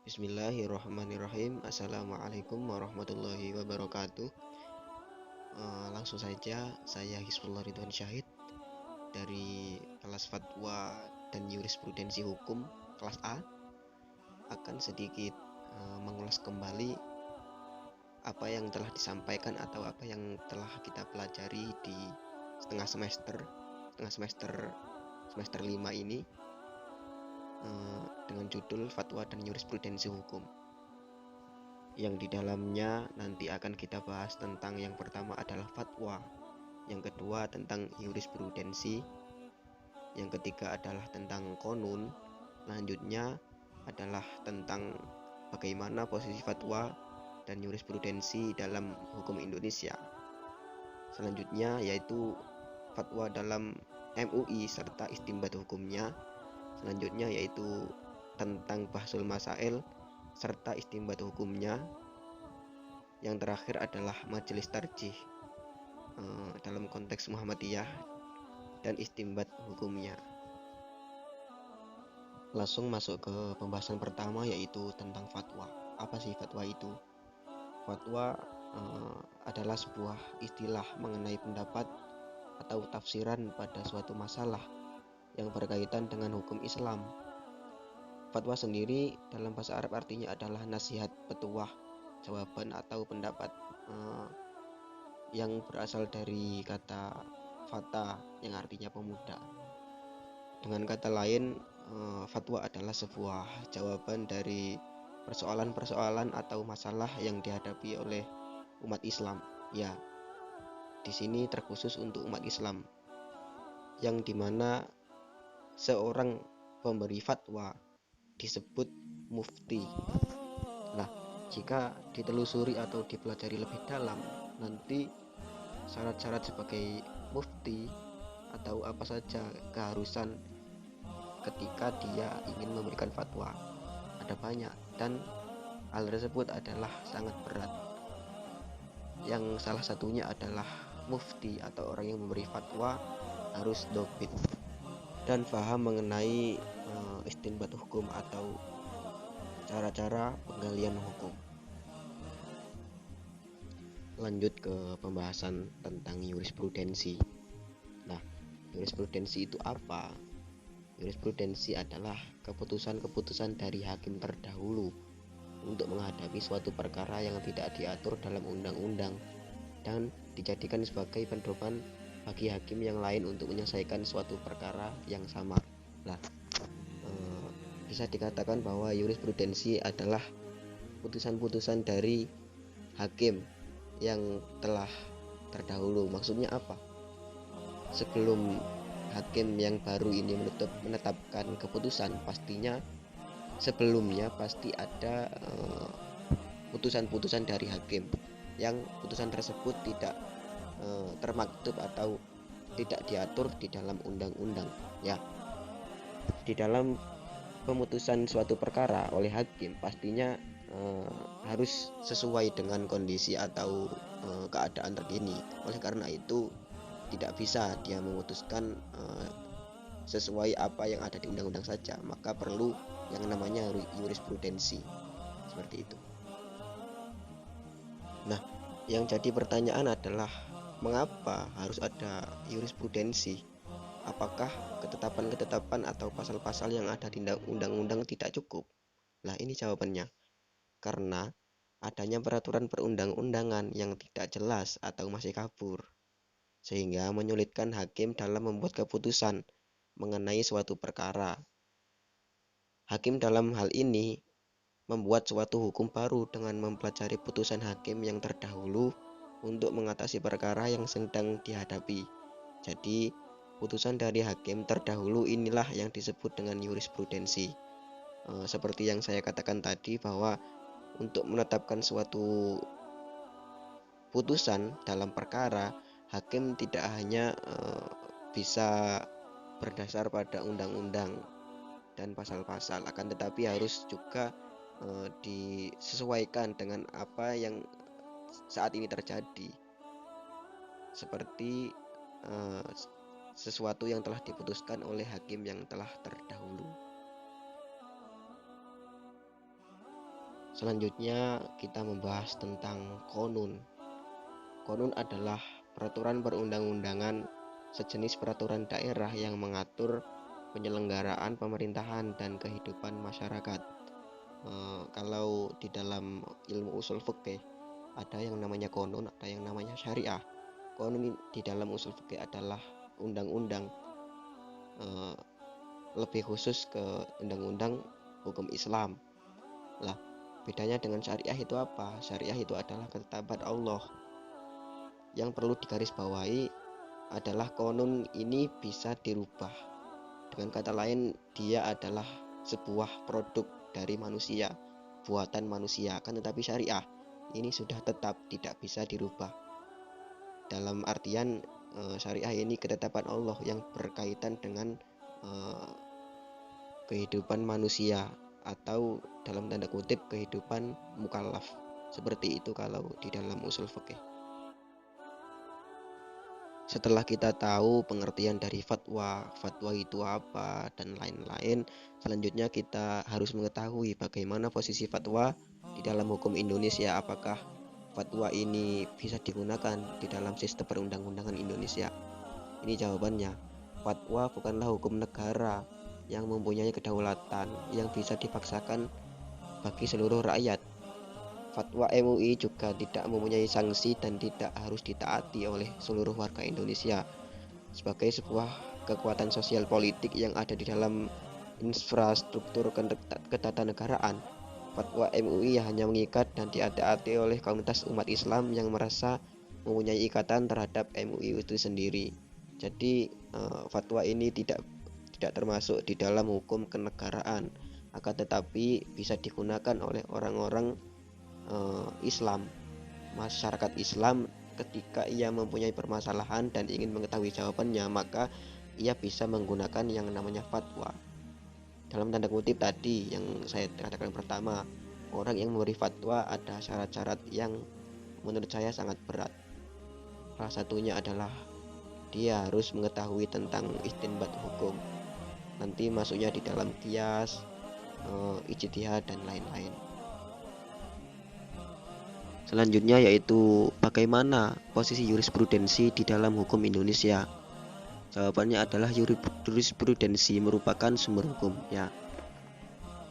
Bismillahirrahmanirrahim. Assalamualaikum warahmatullahi wabarakatuh. Langsung saja, saya Hizbullah Ridwan Syahid dari kelas Fatwa dan Jurisprudensi Hukum kelas A akan sedikit mengulas kembali apa yang telah disampaikan atau apa yang telah kita pelajari di setengah semester 5 ini dengan judul Fatwa dan Jurisprudensi Hukum, yang di dalamnya nanti akan kita bahas tentang yang pertama adalah fatwa, yang kedua tentang jurisprudensi, yang ketiga adalah tentang konun, selanjutnya adalah tentang bagaimana posisi fatwa dan jurisprudensi dalam hukum Indonesia, selanjutnya yaitu fatwa dalam MUI serta istimbat hukumnya, selanjutnya yaitu tentang bahsul masail serta istimbat hukumnya, yang terakhir adalah majelis tarjih dalam konteks Muhammadiyah dan istimbat hukumnya. Langsung masuk ke pembahasan pertama, yaitu tentang fatwa. Apa sih fatwa itu? Fatwa adalah sebuah istilah mengenai pendapat atau tafsiran pada suatu masalah yang berkaitan dengan hukum Islam. Fatwa sendiri dalam bahasa Arab artinya adalah nasihat, petuah, jawaban atau pendapat yang berasal dari kata fata yang artinya pemuda. Dengan kata lain, fatwa adalah sebuah jawaban dari persoalan-persoalan atau masalah yang dihadapi oleh umat Islam. Ya, di sini terkhusus untuk umat Islam, yang dimana seorang pemberi fatwa disebut mufti. Nah, jika ditelusuri atau dipelajari lebih dalam, nanti syarat-syarat sebagai mufti atau apa saja keharusan ketika dia ingin memberikan fatwa ada banyak, dan hal tersebut adalah sangat berat. Yang salah satunya adalah mufti atau orang yang memberi fatwa harus dobit dan paham mengenai istinbat hukum atau cara-cara penggalian hukum. Lanjut ke pembahasan tentang jurisprudensi. Nah, jurisprudensi itu apa? Jurisprudensi adalah keputusan-keputusan dari hakim terdahulu untuk menghadapi suatu perkara yang tidak diatur dalam undang-undang dan dijadikan sebagai pedoman bagi hakim yang lain untuk menyelesaikan suatu perkara yang sama. Nah, bisa dikatakan bahwa jurisprudensi adalah putusan-putusan dari hakim yang telah terdahulu. Maksudnya apa? Sebelum hakim yang baru ini menetapkan keputusan, pastinya sebelumnya pasti ada putusan-putusan dari hakim yang putusan tersebut tidak termaktub atau tidak diatur di dalam undang-undang. Ya, di dalam pemutusan suatu perkara oleh hakim pastinya harus sesuai dengan kondisi atau keadaan terkini. Oleh karena itu tidak bisa dia memutuskan sesuai apa yang ada di undang-undang saja, maka perlu yang namanya jurisprudensi. Seperti itu. Nah, yang jadi pertanyaan adalah mengapa harus ada jurisprudensi? Apakah ketetapan-ketetapan atau pasal-pasal yang ada di undang-undang tidak cukup? Nah, ini jawabannya. Karena adanya peraturan perundang-undangan yang tidak jelas atau masih kabur, sehingga menyulitkan hakim dalam membuat keputusan mengenai suatu perkara. Hakim dalam hal ini membuat suatu hukum baru dengan mempelajari putusan hakim yang terdahulu untuk mengatasi perkara yang sedang dihadapi. Jadi, putusan dari hakim terdahulu inilah yang disebut dengan jurisprudensi. Seperti yang saya katakan tadi, bahwa untuk menetapkan suatu putusan dalam perkara, hakim tidak hanya bisa berdasar pada undang-undang dan pasal-pasal, akan tetapi harus juga disesuaikan dengan apa yang saat ini terjadi, seperti sesuatu yang telah diputuskan oleh hakim yang telah terdahulu. Selanjutnya kita membahas tentang konun. Konun adalah peraturan perundang-undangan sejenis peraturan daerah yang mengatur penyelenggaraan pemerintahan dan kehidupan masyarakat. Kalau di dalam ilmu usul fikih ada yang namanya konun, ada yang namanya syariah. Konun di dalam usul fikih adalah undang-undang, lebih khusus ke undang-undang hukum Islam. Lah, bedanya dengan syariah itu apa? Syariah itu adalah ketetapan Allah. Yang perlu digarisbawahi adalah konun ini bisa dirubah. Dengan kata lain, dia adalah sebuah produk dari manusia, buatan manusia. Kan tetapi syariah ini sudah tetap, tidak bisa dirubah. Dalam artian syariah ini ketetapan Allah yang berkaitan dengan kehidupan manusia, atau dalam tanda kutip kehidupan mukallaf. Seperti itu kalau di dalam usul fikih. Setelah kita tahu pengertian dari fatwa itu apa dan lain-lain, selanjutnya kita harus mengetahui bagaimana posisi fatwa di dalam hukum Indonesia. Apakah fatwa ini bisa digunakan di dalam sistem perundang-undangan Indonesia? Ini jawabannya. Fatwa bukanlah hukum negara yang mempunyai kedaulatan yang bisa dipaksakan bagi seluruh rakyat. Fatwa MUI juga tidak mempunyai sanksi dan tidak harus ditaati oleh seluruh warga Indonesia. Sebagai sebuah kekuatan sosial politik yang ada di dalam infrastruktur ketatanegaraan, fatwa MUI hanya mengikat dan ditaati oleh komunitas umat Islam yang merasa mempunyai ikatan terhadap MUI itu sendiri. Jadi fatwa ini tidak termasuk di dalam hukum kenegaraan, akan tetapi bisa digunakan oleh orang-orang Islam, masyarakat Islam. Ketika ia mempunyai permasalahan dan ingin mengetahui jawabannya, maka ia bisa menggunakan yang namanya fatwa. Dalam tanda kutip tadi yang saya katakan pertama, orang yang memberi fatwa ada syarat-syarat yang menurut saya sangat berat. Salah satunya adalah dia harus mengetahui tentang istinbat hukum. Nanti masuknya di dalam qiyas, ijtihad dan lain-lain. Selanjutnya yaitu bagaimana posisi jurisprudensi di dalam hukum Indonesia. Jawabannya adalah jurisprudensi merupakan sumber hukum, ya.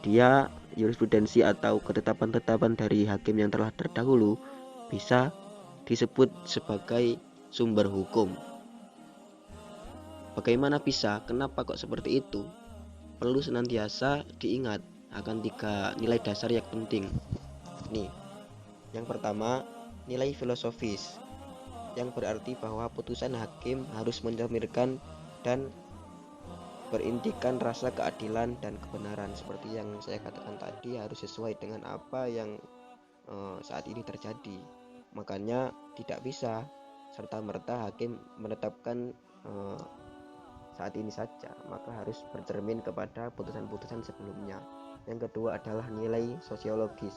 Dia jurisprudensi atau ketetapan-ketetapan dari hakim yang telah terdahulu bisa disebut sebagai sumber hukum. Bagaimana bisa? Kenapa kok seperti itu? Perlu senantiasa diingat akan 3 nilai dasar yang penting. Nih, yang pertama, nilai filosofis, yang berarti bahwa putusan hakim harus mencerminkan dan berintikan rasa keadilan dan kebenaran. Seperti yang saya katakan tadi, harus sesuai dengan apa yang saat ini terjadi. Makanya tidak bisa serta-merta hakim menetapkan saat ini saja, maka harus bercermin kepada putusan-putusan sebelumnya. Yang kedua adalah nilai sosiologis,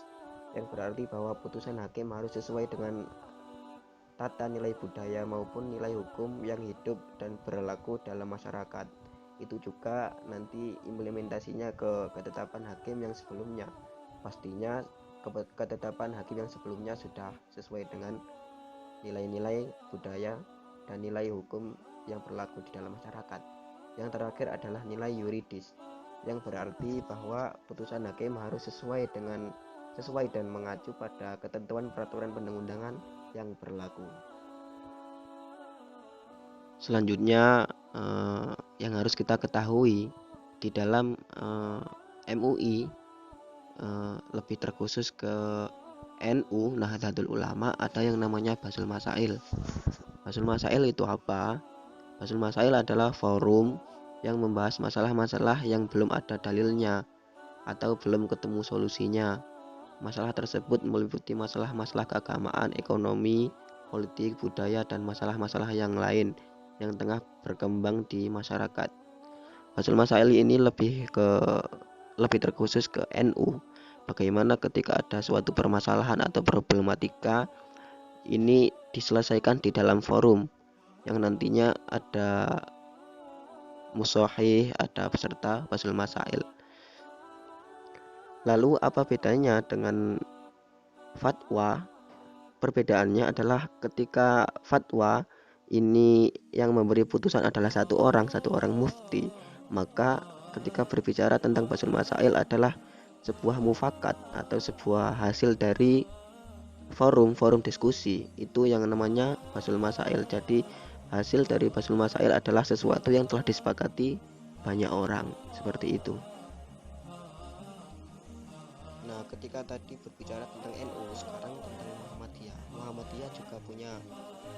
yang berarti bahwa putusan hakim harus sesuai dengan tata nilai budaya maupun nilai hukum yang hidup dan berlaku dalam masyarakat. Itu juga nanti implementasinya ke ketetapan hakim yang sebelumnya. Pastinya ketetapan hakim yang sebelumnya sudah sesuai dengan nilai-nilai budaya dan nilai hukum yang berlaku di dalam masyarakat. Yang terakhir adalah nilai yuridis, yang berarti bahwa putusan hakim harus sesuai dan mengacu pada ketentuan peraturan perundang-undangan yang berlaku. Selanjutnya yang harus kita ketahui di dalam MUI, lebih terkhusus ke NU Nahdlatul Ulama, ada yang namanya Basul Masail. Basul Masail itu apa? Basul Masail adalah forum yang membahas masalah-masalah yang belum ada dalilnya atau belum ketemu solusinya. Masalah tersebut meliputi masalah-masalah keagamaan, ekonomi, politik, budaya, dan masalah-masalah yang lain yang tengah berkembang di masyarakat. Basul Masail ini lebih terkhusus ke NU. Bagaimana ketika ada suatu permasalahan atau problematika, ini diselesaikan di dalam forum yang nantinya ada musyahih, ada peserta Basul Masail. Lalu apa bedanya dengan fatwa? Perbedaannya adalah ketika fatwa ini yang memberi putusan adalah satu orang mufti, maka ketika berbicara tentang basul masail adalah sebuah mufakat atau sebuah hasil dari forum diskusi, itu yang namanya basul masail. Jadi hasil dari basul masail adalah sesuatu yang telah disepakati banyak orang, seperti itu. Nah, ketika tadi berbicara tentang NU, sekarang tentang Muhammadiyah. Muhammadiyah juga punya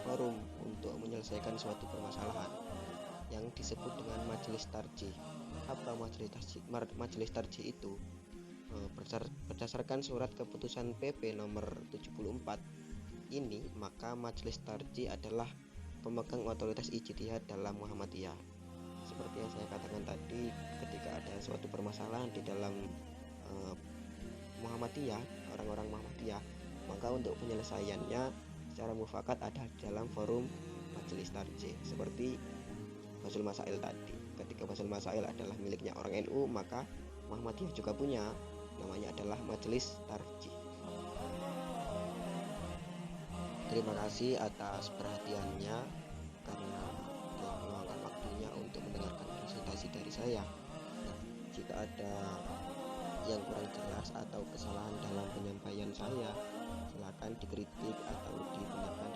forum untuk menyelesaikan suatu permasalahan yang disebut dengan majelis tarjih. Apa majelis tarjih itu? Berdasarkan surat keputusan PP nomor 74 ini, maka majelis tarjih adalah pemegang otoritas ijtihad dalam Muhammadiyah. Seperti yang saya katakan tadi, ketika ada suatu permasalahan di dalam Muhammadiyah, orang-orang Muhammadiyah, maka untuk penyelesaiannya secara mufakat ada dalam forum majelis tarjih. Seperti basul masail tadi, ketika basul masail adalah miliknya orang NU, maka Muhammadiyah juga punya, namanya adalah majelis tarjih. Terima kasih atas perhatiannya karena telah meluangkan waktunya untuk mendengarkan presentasi dari saya. Nah, jika ada yang kurang jelas atau kesalahan dalam penyampaian saya, silakan dikritik atau dibenarkan